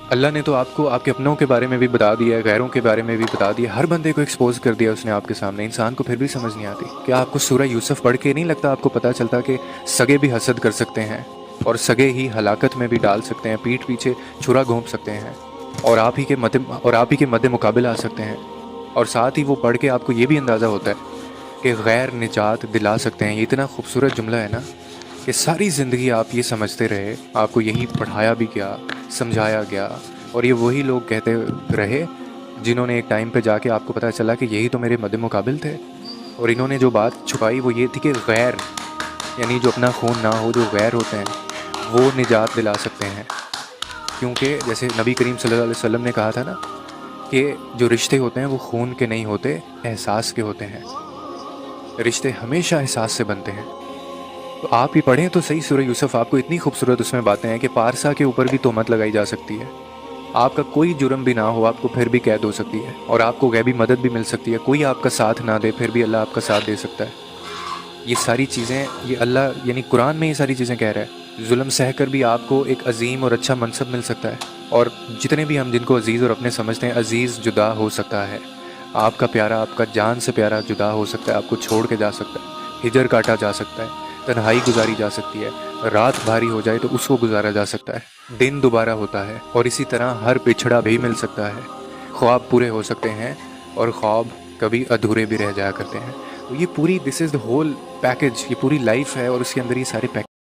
अल्लाह ने तो आपको आपके अपनों के बारे में भी बता दिया है, गैरों के बारे में भी बता दिया, हर बंदे को एक्सपोज कर दिया उसने आपके सामने। इंसान को फिर भी समझ नहीं आती। क्या आपको सूरह यूसुफ पढ़ के नहीं लगता, आपको पता चलता कि सगे भी हसद कर सकते हैं और सगे ही हलाकत में भी डाल सकते हैं, पीठ पीछे छुरा घोंप सकते हैं और आप ही के मद्दे मुकाबले आ सकते हैं। और साथ ही वो पढ़ के आपको ये भी अंदाज़ा होता है कि गैर निजात दिला सकते हैं। ये इतना खूबसूरत जुमला है ना कि सारी ज़िंदगी आप ये समझते रहे, आपको यही पढ़ाया भी गया, समझाया गया, और ये वही लोग कहते रहे जिन्होंने एक टाइम पे जाके आपको पता चला कि यही तो मेरे मद्दे मुकाबिल थे। और इन्होंने जो बात छुपाई वो ये थी कि गैर, यानी जो अपना खून ना हो, जो गैर होते हैं वो निजात दिला सकते हैं। क्योंकि जैसे नबी करीम सल्लल्लाहु अलैहि वसल्लम ने कहा था ना कि जो रिश्ते होते हैं वो खून के नहीं होते, एहसास के होते हैं। रिश्ते हमेशा एहसास से बनते हैं। तो आप ही पढ़ें तो सही सूरह यूसुफ, आपको इतनी खूबसूरत उसमें बातें हैं कि पारसा के ऊपर भी तोहमत लगाई जा सकती है। आपका कोई जुर्म भी ना हो, आपको फिर भी कैद हो सकती है और आपको गैबी मदद भी मिल सकती है। कोई आपका साथ ना दे फिर भी अल्लाह आपका साथ दे सकता है। ये सारी चीज़ें, ये अल्लाह यानी कुरान में ये सारी चीज़ें कह रहा है। जुल्म सह कर भी आपको एक अजीम और अच्छा मनसब मिल सकता है। और जितने भी हम जिनको अजीज़ और अपने समझते हैं, अजीज़ जुदा हो सकता है। आपका प्यारा, आपका जान से प्यारा जुदा हो सकता है, आपको छोड़ के जा सकता है, हिजर काटा जा सकता है, तन्हाई गुजारी जा सकती है, रात भारी हो जाए तो उसको गुजारा जा सकता है, दिन दोबारा होता है, और इसी तरह हर पिछड़ा भी मिल सकता है। ख्वाब पूरे हो सकते हैं और ख्वाब कभी अधूरे भी रह जाया करते हैं। तो ये पूरी, this is the whole package, ये पूरी लाइफ है और उसके अंदर ये सारे पैकेज